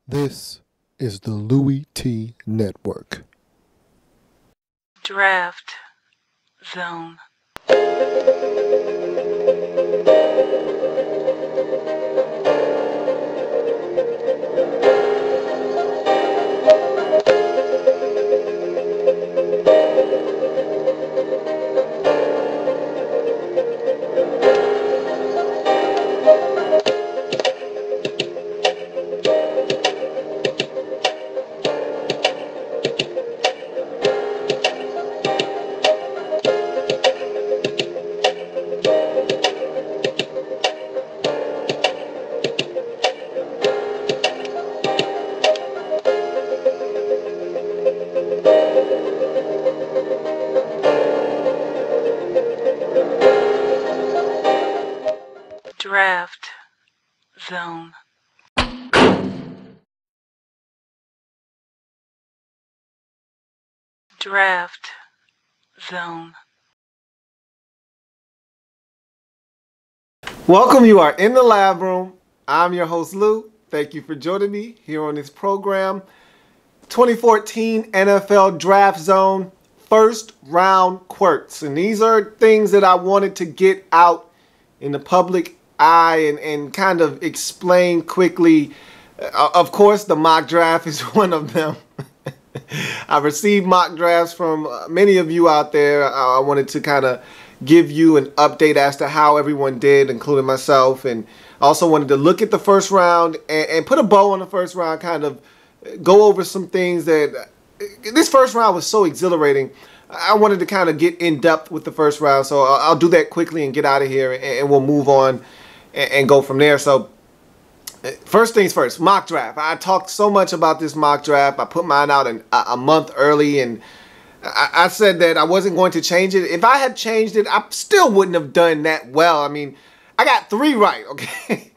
This is the Louie T Network. Draft Zone. Draft Zone. Draft Zone. Welcome, you are in the lab room. I'm your host, Lou. Thank you for joining me here on this program. 2014 NFL Draft Zone, first round quirks. And these are things that I wanted to get out in the public eye and kind of explain quickly. Of course, the mock draft is one of them. I received mock drafts from many of you out there. I wanted to kind of give you an update as to how everyone did, including myself. And I also wanted to look at the first round and put a bow on the first round, kind of go over some things that this first round was so exhilarating. I wanted to kind of get in depth with the first round. So I'll do that quickly and get out of here, and we'll move on and go from there. So first things first, mock draft. I talked so much about this mock draft. I put mine out a month early, and I said that I wasn't going to change it. If I had changed it, I still wouldn't have done that well. I mean, I got 3 right, okay?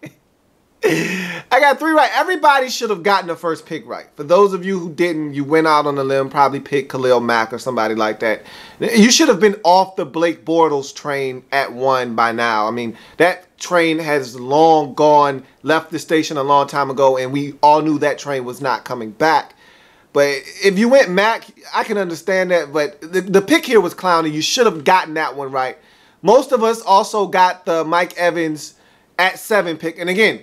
I got 3 right. Everybody should have gotten the first pick right. For those of you who didn't, you went out on a limb, probably picked Khalil Mack or somebody like that. You should have been off the Blake Bortles train at 1 by now. I mean, that train has long gone, left the station a long time ago, and we all knew that train was not coming back. But if you went Mac, I can understand that. But the pick here was clowny. You should have gotten that one right. Most of us also got the Mike Evans at 7 pick. And again,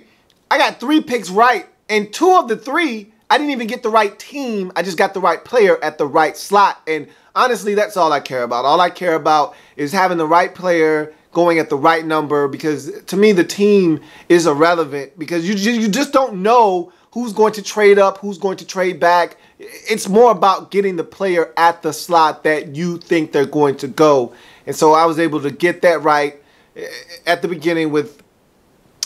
I got 3 picks right. And 2 of the 3, I didn't even get the right team. I just got the right player at the right slot. And honestly, that's all I care about. All I care about is having the right player going at the right number, because to me, the team is irrelevant, because you just don't know who's going to trade up, who's going to trade back. It's more about getting the player at the slot that you think they're going to go. And so I was able to get that right at the beginning with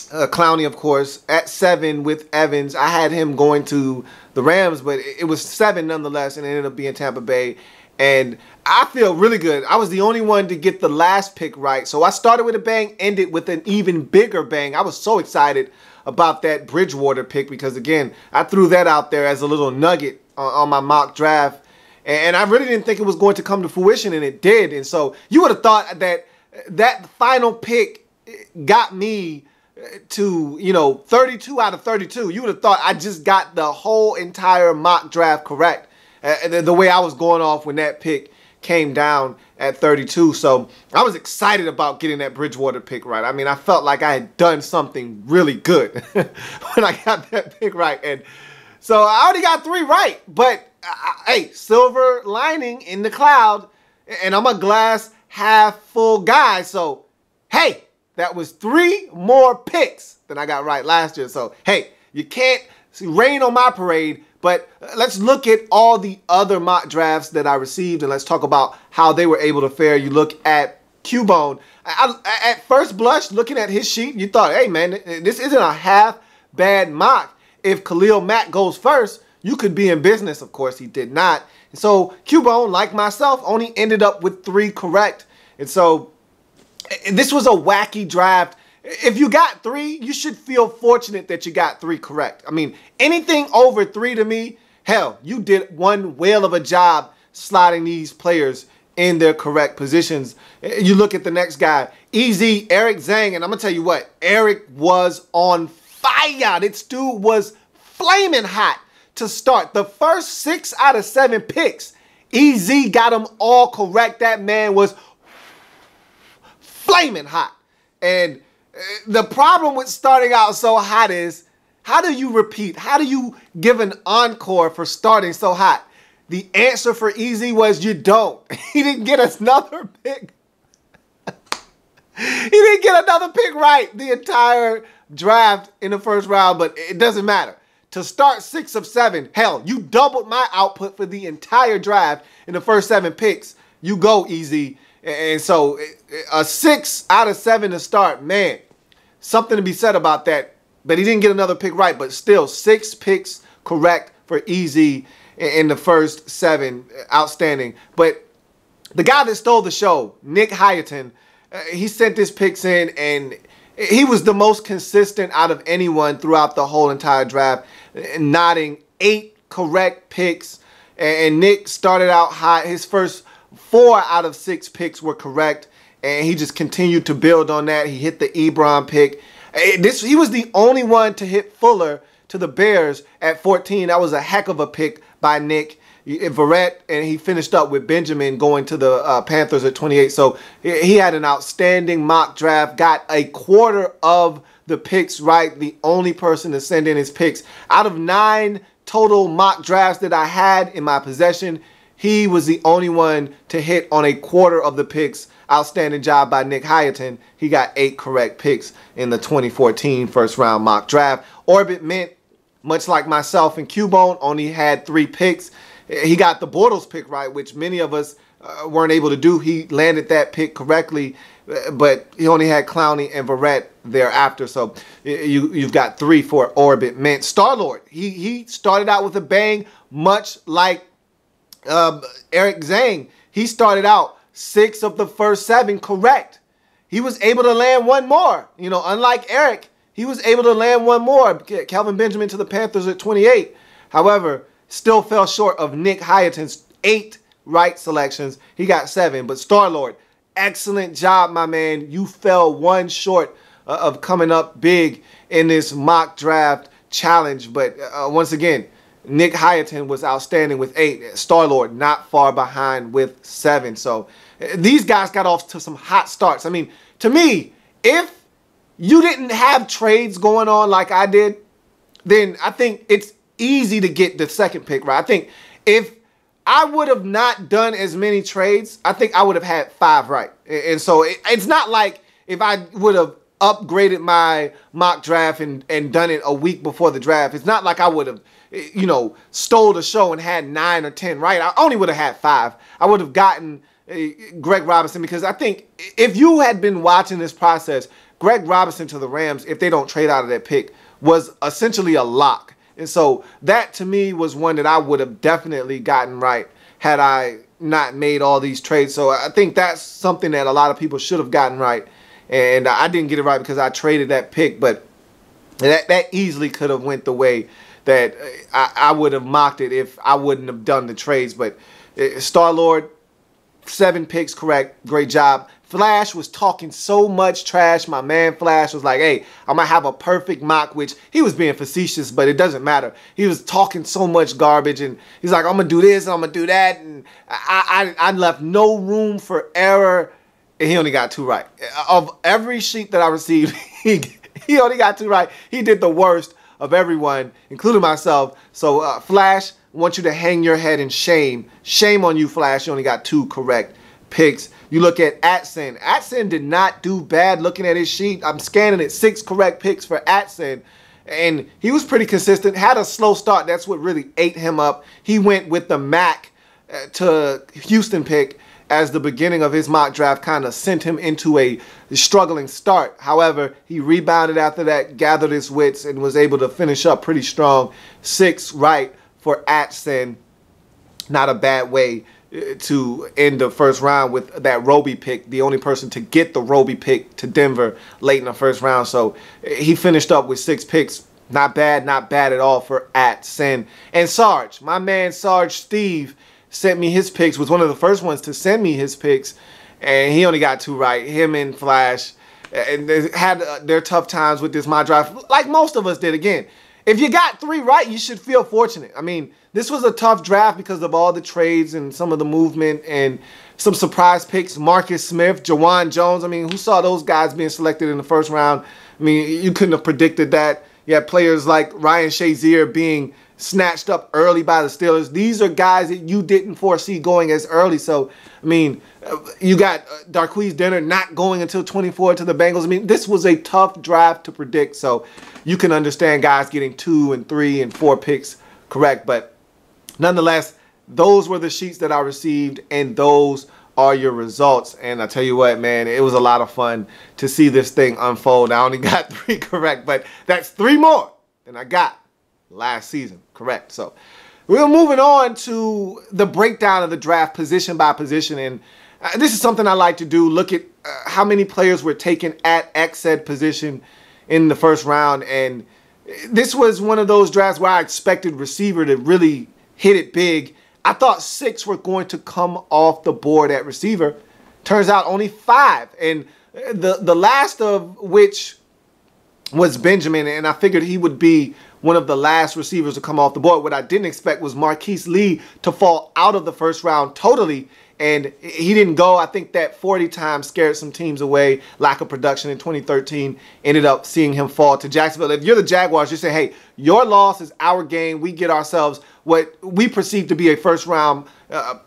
Clowney, of course. At 7 with Evans, I had him going to the Rams, but it was 7 nonetheless, and it ended up being Tampa Bay. And I feel really good. I was the only one to get the last pick right. So I started with a bang, ended with an even bigger bang. I was so excited about that Bridgewater pick because, again, I threw that out there as a little nugget on my mock draft. And I really didn't think it was going to come to fruition, and it did. And so you would have thought that that final pick got me to, 32 out of 32. You would have thought I just got the whole entire mock draft correct. The way I was going off when that pick came down at 32. So I was excited about getting that Bridgewater pick right. I mean, I felt like I had done something really good when I got that pick right. And so I already got 3 right. But, hey, silver lining in the cloud. And I'm a glass half full guy. So, hey, that was 3 more picks than I got right last year. So, hey, you can't rain on my parade. But let's look at all the other mock drafts that I received, and let's talk about how they were able to fare. You look at Cubone. At first blush, looking at his sheet, you thought, hey, man, this isn't a half bad mock. If Khalil Mack goes first, you could be in business. Of course, he did not. And so Cubone, like myself, only ended up with 3 correct. And so this was a wacky draft. If you got 3, you should feel fortunate that you got 3 correct. I mean, anything over 3 to me, hell, you did one whale of a job slotting these players in their correct positions. You look at the next guy, EZ, Eric Zhang, and I'm going to tell you what, Eric was on fire. This dude was flaming hot to start. The first 6 out of 7 picks, EZ got them all correct. That man was flaming hot. And the problem with starting out so hot is, how do you repeat? How do you give an encore for starting so hot? The answer for EZ was you don't. He didn't get another pick. He didn't get another pick right the entire draft in the first round, but it doesn't matter. To start 6 of 7, hell, you doubled my output for the entire draft in the first 7 picks. You go, EZ. And so a 6 out of 7 to start, man, something to be said about that. But he didn't get another pick right, but still 6 picks correct for EZ in the first 7. Outstanding. But the guy that stole the show, Nick Hyaton, he sent his picks in, and he was the most consistent out of anyone throughout the whole entire draft, nodding 8 correct picks. And Nick started out hot. His first 4 out of 6 picks were correct, and he just continued to build on that. He hit the Ebron pick. He was the only one to hit Fuller to the Bears at 14. That was a heck of a pick by Nick. Verrett, and he finished up with Benjamin going to the Panthers at 28. So he had an outstanding mock draft, got a quarter of the picks right, the only person to send in his picks. Out of 9 total mock drafts that I had in my possession, he was the only one to hit on a quarter of the picks. Outstanding job by Nick Hyaton. He got 8 correct picks in the 2014 first round mock draft. Orbit Mint, much like myself and Cubone, only had 3 picks. He got the Bortles pick right, which many of us weren't able to do. He landed that pick correctly, but he only had Clowney and Verrett thereafter. So you've got 3 for Orbit Mint. Star-Lord, he started out with a bang, much like Eric Zhang. He started out 6 of the first 7 correct. He was able to land 1 more. You know, unlike Eric, he was able to land 1 more. Kelvin Benjamin to the Panthers at 28. However, still fell short of Nick Hyaton's 8 right selections. He got 7. But Star-Lord, excellent job, my man. You fell 1 short of coming up big in this mock draft challenge. But once again, Nick Hyaton was outstanding with 8. Star-Lord not far behind with 7. So these guys got off to some hot starts. I mean, to me, if you didn't have trades going on like I did, then I think it's easy to get the second pick right. I think if I would have not done as many trades, I think I would have had 5 right. And so it's not like if I would have upgraded my mock draft and done it a week before the draft. It's not like I would have, you know, stole the show and had 9 or 10 right. I only would have had 5. I would have gotten Greg Robinson, because I think if you had been watching this process, Greg Robinson to the Rams, if they don't trade out of that pick, was essentially a lock. And so that to me was one that I would have definitely gotten right had I not made all these trades. So I think that's something that a lot of people should have gotten right. And I didn't get it right because I traded that pick, but that easily could have went the way that I would have mocked it if I wouldn't have done the trades. But Star-Lord, 7 picks correct. Great job. Flash was talking so much trash. My man Flash was like, hey, I'm going to have a perfect mock, which he was being facetious, but it doesn't matter. He was talking so much garbage, and he's like, I'm going to do this, and I'm going to do that, and I left no room for error, and he only got 2 right. Of every sheet that I received, he only got 2 right. He did the worst of everyone, including myself. So, Flash, I want you to hang your head in shame. Shame on you, Flash. You only got 2 correct picks. You look at Atson. Atson did not do bad looking at his sheet. I'm scanning it. 6 correct picks for Atson. And he was pretty consistent. Had a slow start. That's what really ate him up. He went with the Mac to Houston pick as the beginning of his mock draft kind of sent him into a struggling start. However, he rebounded after that, gathered his wits, and was able to finish up pretty strong. 6 right for Atson. Not a bad way to end the first round with that Roby pick, the only person to get the Roby pick to Denver late in the first round. So he finished up with 6 picks. Not bad at all for Atson. And Sarge, my man Sarge Steve, sent me his picks, was one of the first ones to send me his picks, and he only got 2 right. Him and Flash, and they had their tough times with this mock draft, like most of us did. Again, if you got 3 right, you should feel fortunate. I mean, this was a tough draft because of all the trades and some of the movement and some surprise picks. Marcus Smith, Jawan Jones. I mean, who saw those guys being selected in the first round? I mean, you couldn't have predicted that. You had players like Ryan Shazier being snatched up early by the Steelers. These are guys that you didn't foresee going as early. So, I mean, you got Darqueze Dennard not going until 24 to the Bengals. I mean, this was a tough draft to predict. So you can understand guys getting 2 and 3 and 4 picks correct. But nonetheless, those were the sheets that I received, and those are your results. And I tell you what, man, it was a lot of fun to see this thing unfold. I only got 3 correct, but that's 3 more than I got last season correct. So we're moving on to the breakdown of the draft position by position. And this is something I like to do. Look at how many players were taken at X said position in the first round. And this was one of those drafts where I expected receiver to really hit it big. I thought 6 were going to come off the board at receiver. Turns out only 5. And the last of which was Benjamin. And I figured he would be one of the last receivers to come off the board. What I didn't expect was Marquise Lee to fall out of the first round totally. And he didn't go. I think that 40 times scared some teams away. Lack of production in 2013 ended up seeing him fall to Jacksonville. If you're the Jaguars, you say, hey, your loss is our gain. We get ourselves what we perceive to be a first round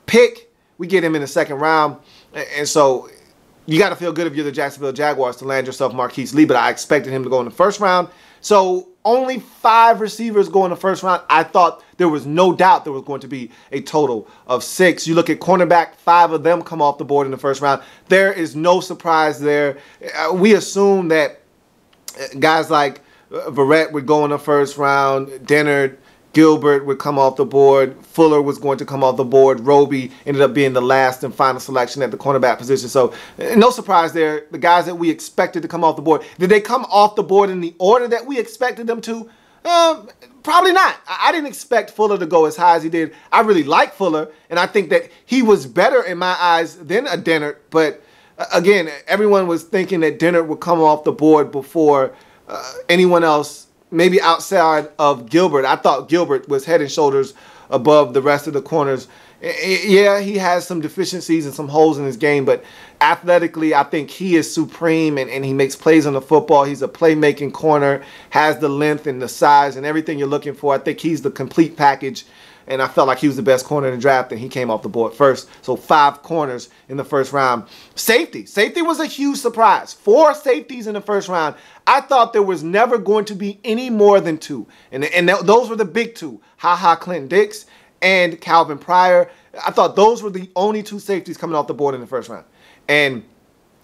pick. We get him in the second round. And so you got to feel good if you're the Jacksonville Jaguars to land yourself Marquise Lee. But I expected him to go in the first round. So only 5 receivers go in the first round. I thought there was no doubt there was going to be a total of 6. You look at cornerback, 5 of them come off the board in the first round. There is no surprise there. We assume that guys like Verrett would go in the first round. Dennard, Gilbert would come off the board. Fuller was going to come off the board. Roby ended up being the last and final selection at the cornerback position. So no surprise there. The guys that we expected to come off the board. Did they come off the board in the order that we expected them to? Probably not. I didn't expect Fuller to go as high as he did. I really like Fuller, and I think that he was better in my eyes than a Dennard. But again, everyone was thinking that Dennard would come off the board before anyone else, maybe outside of Gilbert. I thought Gilbert was head and shoulders above the rest of the corners. Yeah, he has some deficiencies and some holes in his game, but athletically, I think he is supreme, and he makes plays on the football. He's a playmaking corner, has the length and the size and everything you're looking for. I think he's the complete package, and I felt like he was the best corner in the draft, and he came off the board first. So 5 corners in the first round. Safety. Safety was a huge surprise. 4 safeties in the first round. I thought there was never going to be any more than 2. And those were the big 2. Ha Clinton Dix and Calvin Pryor. I thought those were the only 2 safeties coming off the board in the first round. And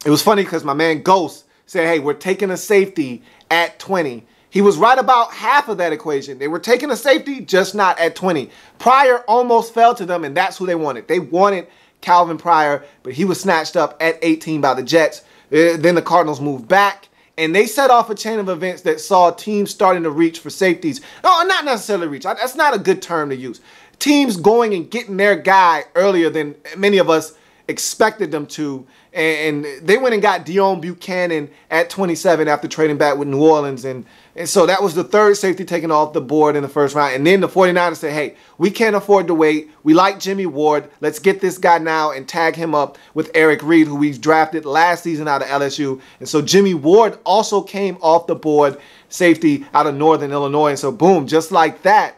it was funny because my man Ghost said, hey, we're taking a safety at 20. He was right about half of that equation. They were taking a safety, just not at 20. Pryor almost fell to them, and that's who they wanted. They wanted Calvin Pryor, but he was snatched up at 18 by the Jets. Then the Cardinals moved back, and they set off a chain of events that saw teams starting to reach for safeties. No, not necessarily reach. That's not a good term to use. Teams going and getting their guy earlier than many of us expected them to. And they went and got Dion Buchanan at 27 after trading back with New Orleans. And so that was the 3rd safety taken off the board in the first round. And then the 49ers said, hey, we can't afford to wait. We like Jimmy Ward. Let's get this guy now and tag him up with Eric Reed, who we drafted last season out of LSU. And so Jimmy Ward also came off the board, safety out of Northern Illinois. And so boom, just like that,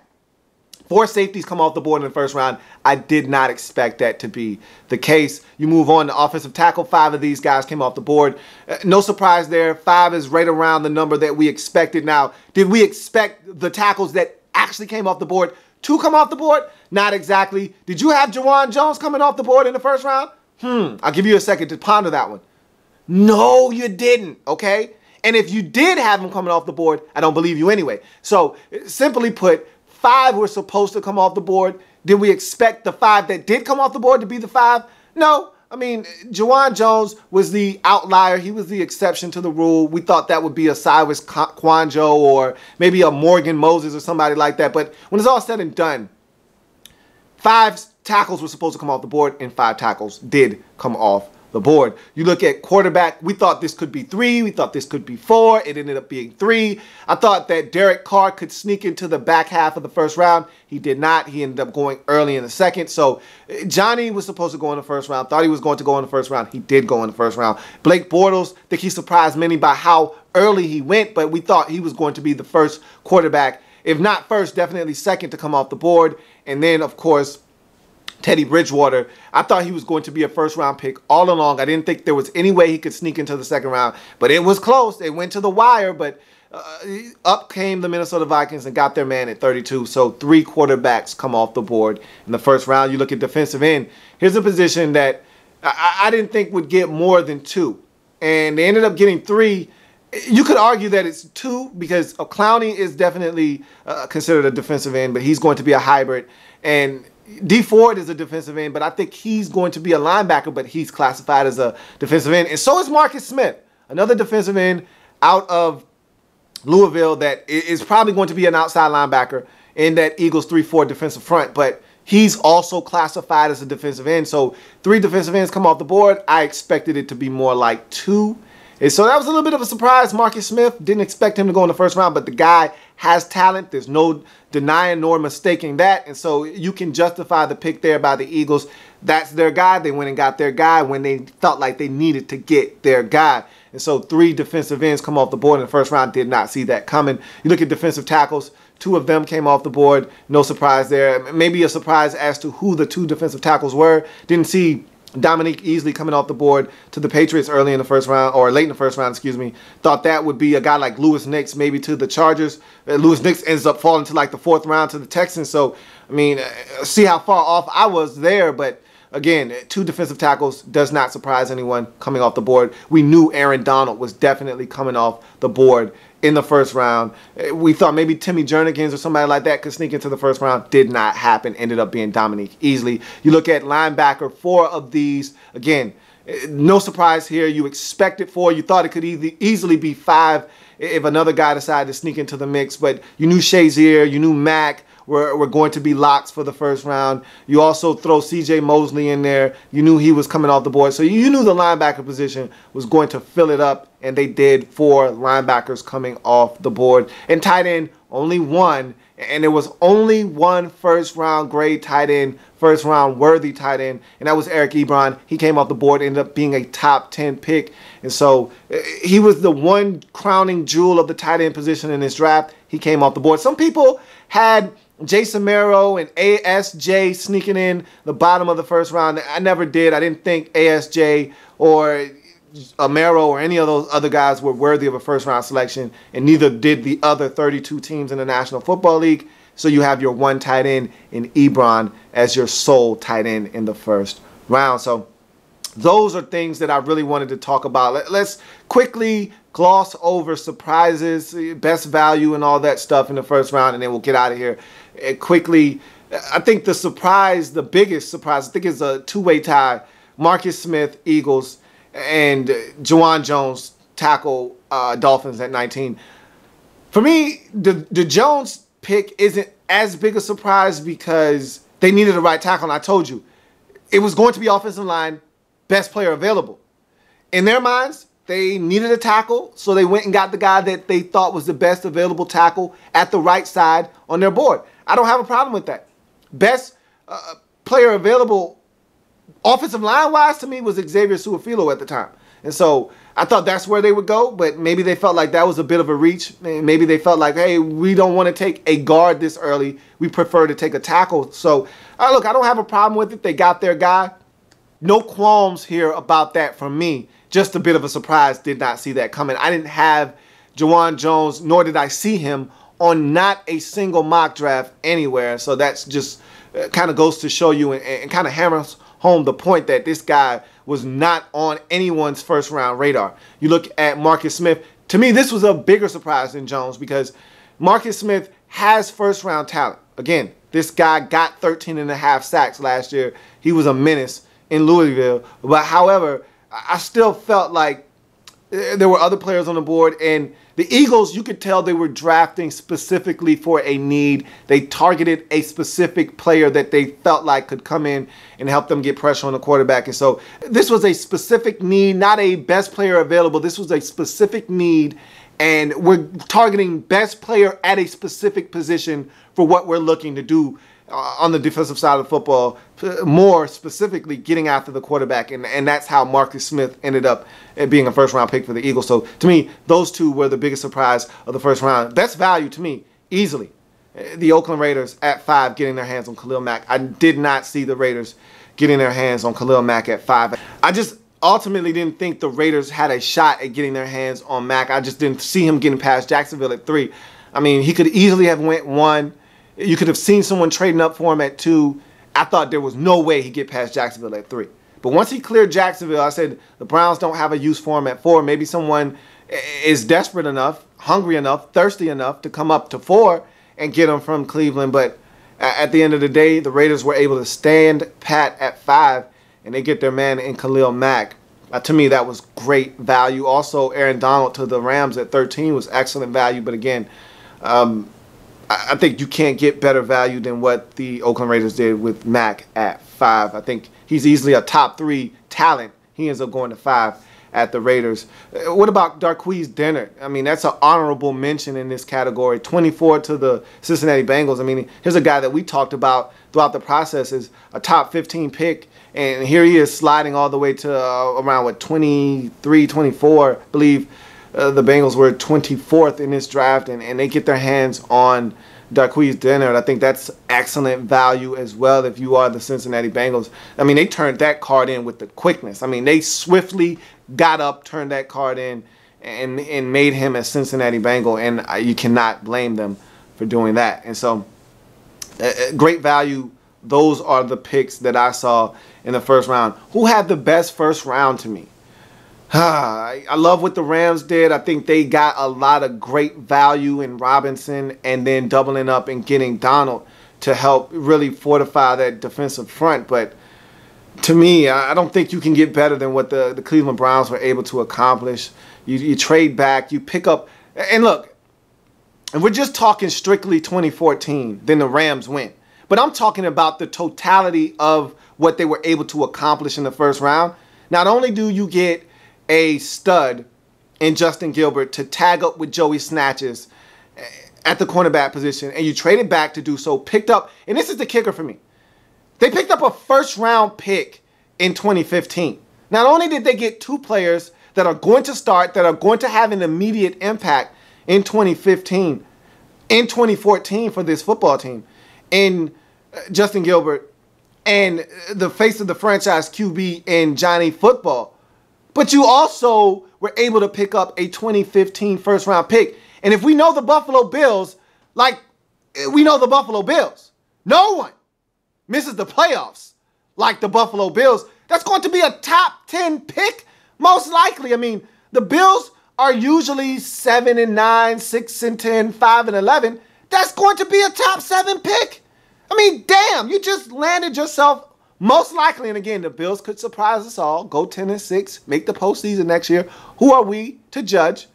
4 safeties come off the board in the first round. I did not expect that to be the case. You move on to offensive tackle. 5 of these guys came off the board. No surprise there. 5 is right around the number that we expected. Now, did we expect the tackles that actually came off the board to come off the board? Not exactly. Did you have Jawan Jones coming off the board in the first round? I'll give you a second to ponder that one. No, you didn't, okay? And if you did have him coming off the board, I don't believe you anyway. So, simply put, 5 were supposed to come off the board. Did we expect the 5 that did come off the board to be the 5? No. I mean, Jawan Jones was the outlier. He was the exception to the rule. We thought that would be a Cyrus Kwanjo or maybe a Morgan Moses or somebody like that. But when it's all said and done, 5 tackles were supposed to come off the board, and 5 tackles did come off the board. You look at quarterback, we thought this could be 3, we thought this could be 4, it ended up being 3. I thought that Derek Carr could sneak into the back half of the first round. He did not. He ended up going early in the second. So Johnny was supposed to go in the first round. Thought he was going to go in the first round. He did go in the first round. Blake Bortles, I think he surprised many by how early he went, but we thought he was going to be the first quarterback, if not first, definitely second to come off the board. And then, of course, Teddy Bridgewater, I thought he was going to be a first-round pick all along. I didn't think there was any way he could sneak into the second round, but it was close. It went to the wire, but up came the Minnesota Vikings and got their man at 32. So 3 quarterbacks come off the board in the first round. You look at defensive end. Here's a position that I didn't think would get more than 2, and they ended up getting 3. You could argue that it's 2 because Clowney is definitely considered a defensive end, but he's going to be a hybrid. And D Ford is a defensive end, but I think he's going to be a linebacker, but he's classified as a defensive end. And so is Marcus Smith, another defensive end out of Louisville that is probably going to be an outside linebacker in that Eagles 3-4 defensive front, but he's also classified as a defensive end. So 3 defensive ends come off the board. I expected it to be more like 2. And so that was a little bit of a surprise. Marcus Smith, didn't expect him to go in the first round, but the guy has talent. There's no denying nor mistaking that. And so you can justify the pick there by the Eagles. That's their guy. They went and got their guy when they felt like they needed to get their guy. And so 3 defensive ends come off the board in the first round. Did not see that coming. You look at defensive tackles. 2 of them came off the board. No surprise there. Maybe a surprise as to who the 2 defensive tackles were. Didn't see Dominique Easley coming off the board to the Patriots early in the first round, or late in the first round, excuse me. Thought that would be a guy like Louis Nix, maybe to the Chargers. Louis Nix ends up falling to like the 4th round to the Texans. So, I mean, see how far off I was there. But again, 2 defensive tackles does not surprise anyone coming off the board. We knew Aaron Donald was definitely coming off the board in the first round. We thought maybe Timmy Jernigan or somebody like that could sneak into the first round. Did not happen. Ended up being Dominique Easley. You look at linebacker, 4 of these. Again, no surprise here. You expected 4. You thought it could easily be 5 if another guy decided to sneak into the mix. But you knew Shazier, you knew Mack were going to be locks for the first round. You also throw C.J. Mosley in there. You knew he was coming off the board. So you knew the linebacker position was going to fill it up, and they did. 4 linebackers coming off the board. And tight end, only 1. And there was only 1 first-round grade tight end, first-round worthy tight end, and that was Eric Ebron. He came off the board, ended up being a top 10 pick. And so he was the one crowning jewel of the tight end position in this draft. He came off the board. Some people had Jason Merrow and ASJ sneaking in the bottom of the first round. I never did. I didn't think ASJ or Amaro or any of those other guys were worthy of a first-round selection, and neither did the other 32 teams in the National Football League. So you have your 1 tight end in Ebron as your sole tight end in the first round. So those are things that I really wanted to talk about. Let's quickly gloss over surprises, best value, and all that stuff in the first round, and then we'll get out of here quickly. I think the surprise, the biggest surprise, I think is a 2-way tie. Marcus Smith, Eagles, and Juwan Jones, tackle Dolphins at 19. For me, the Jones pick isn't as big a surprise because they needed a right tackle, and I told you, it was going to be offensive line, best player available. In their minds, they needed a tackle, so they went and got the guy that they thought was the best available tackle at the right side on their board. I don't have a problem with that. Best player available offensive line-wise to me was Xavier Su'a-Filo at the time. And so I thought that's where they would go, but maybe they felt like that was a bit of a reach. Maybe they felt like, hey, we don't want to take a guard this early. We prefer to take a tackle. So, look, I don't have a problem with it. They got their guy. No qualms here about that from me. Just a bit of a surprise. Did not see that coming. I didn't have Juwan Jones, nor did I see him on not a single mock draft anywhere. So that's just kind of goes to show you and kind of hammers home the point that this guy was not on anyone's first round radar. You look at Marcus Smith. To me, this was a bigger surprise than Jones because Marcus Smith has first round talent. Again, this guy got 13.5 sacks last year. He was a menace in Louisville. But however, I still felt like there were other players on the board, and the Eagles, you could tell they were drafting specifically for a need. They targeted a specific player that they felt like could come in and help them get pressure on the quarterback. And so this was a specific need, not a best player available. This was a specific need, and we're targeting best player at a specific position for what we're looking to do on the defensive side of football, more specifically getting after the quarterback. And that's how Marcus Smith ended up being a first-round pick for the Eagles. So to me, those two were the biggest surprise of the first round. Best value to me, easily, the Oakland Raiders at 5 getting their hands on Khalil Mack. I did not see the Raiders getting their hands on Khalil Mack at 5. I just ultimately didn't think the Raiders had a shot at getting their hands on Mack. I just didn't see him getting past Jacksonville at 3. I mean, he could easily have went 1. You could have seen someone trading up for him at 2. I thought there was no way he'd get past Jacksonville at 3. But once he cleared Jacksonville, I said the Browns don't have a use for him at 4. Maybe someone is desperate enough, hungry enough, thirsty enough to come up to 4 and get him from Cleveland. But at the end of the day, the Raiders were able to stand pat at 5, and they get their man in Khalil Mack. To me, that was great value. Also, Aaron Donald to the Rams at 13 was excellent value. But again, I think you can't get better value than what the Oakland Raiders did with Mack at 5. I think he's easily a top 3 talent. He ends up going to 5 at the Raiders. What about Darqueze Dennard? I mean, that's an honorable mention in this category. 24 to the Cincinnati Bengals. I mean, here's a guy that we talked about throughout the process as a top 15 pick. And here he is sliding all the way to around, 23, 24, I believe. The Bengals were 24th in this draft, and they get their hands on Darqueze Dennard. I think that's excellent value as well if you are the Cincinnati Bengals. I mean, they turned that card in with the quickness. I mean, they swiftly got up, turned that card in, and made him a Cincinnati Bengal, and you cannot blame them for doing that. And so, great value. Those are the picks that I saw in the first round. Who had the best first round to me? I love what the Rams did. I think they got a lot of great value in Robinson and then doubling up and getting Donald to help really fortify that defensive front. But to me, I don't think you can get better than what the Cleveland Browns were able to accomplish. You trade back, you pick up, and look, and we're just talking strictly 2014, then the Rams win. But I'm talking about the totality of what they were able to accomplish in the first round. Not only do you get a stud in Justin Gilbert to tag up with Joey Snatches at the cornerback position, and you traded back to do so, picked up, and this is the kicker for me, they picked up a first-round pick in 2015. Not only did they get 2 players that are going to start, that are going to have an immediate impact in 2015, in 2014 for this football team, in Justin Gilbert and the face of the franchise QB in Johnny Football, but you also were able to pick up a 2015 first-round pick. And if we know the Buffalo Bills, like we know the Buffalo Bills, no one misses the playoffs like the Buffalo Bills. That's going to be a top 10 pick, most likely. I mean, the Bills are usually 7-9, 6-10, 5-11. That's going to be a top 7 pick. I mean, damn, you just landed yourself. Most likely, and again, the Bills could surprise us all, go 10-6, make the postseason next year. Who are we to judge?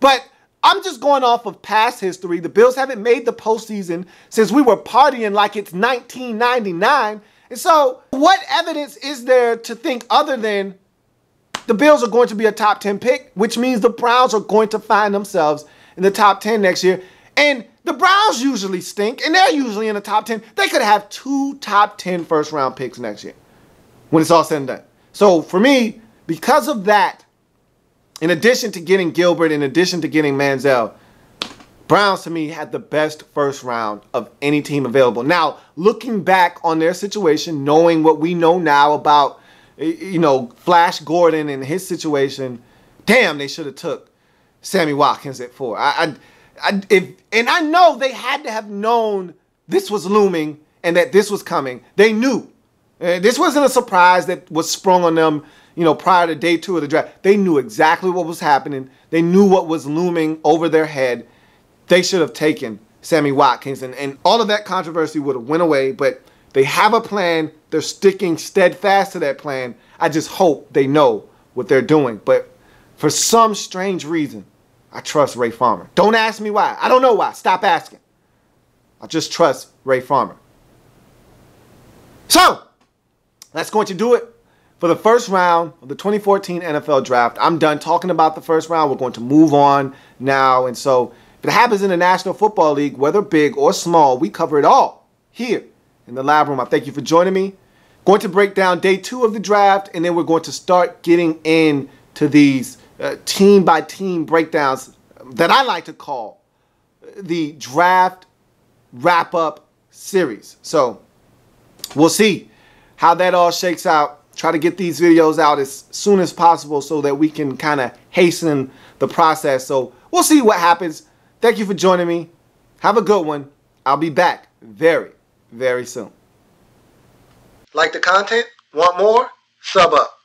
But I'm just going off of past history. The Bills haven't made the postseason since we were partying like it's 1999. And so what evidence is there to think other than the Bills are going to be a top 10 pick, which means the Browns are going to find themselves in the top 10 next year. And the Browns usually stink, and they're usually in the top 10. They could have 2 top 10 first-round picks next year when it's all said and done. So for me, because of that, in addition to getting Gilbert, in addition to getting Manziel, Browns to me had the best first round of any team available. Now, looking back on their situation, knowing what we know now about, Flash Gordon and his situation, damn, they should have took Sammy Watkins at 4. And I know they had to have known this was looming and that this was coming. They knew. This wasn't a surprise that was sprung on them, prior to day 2 of the draft. They knew exactly what was happening. They knew what was looming over their head. They should have taken Sammy Watkins, and all of that controversy would have went away, but they have a plan. They're sticking steadfast to that plan. I just hope they know what they're doing. But For some strange reason, I trust Ray Farmer. Don't ask me why. I don't know why. Stop asking. I just trust Ray Farmer. So, that's going to do it for the first round of the 2014 NFL Draft. I'm done talking about the first round. We're going to move on now. And so, if it happens in the National Football League, whether big or small, we cover it all here in the Lab Room. I thank you for joining me. Going to break down day 2 of the draft, and then we're going to start getting into these team-by-team breakdowns that I like to call the draft wrap-up series. So we'll see how that all shakes out. Try to get these videos out as soon as possible so that we can kind of hasten the process. So we'll see what happens. Thank you for joining me. Have a good one. I'll be back very, very soon. Like the content? Want more? Sub up.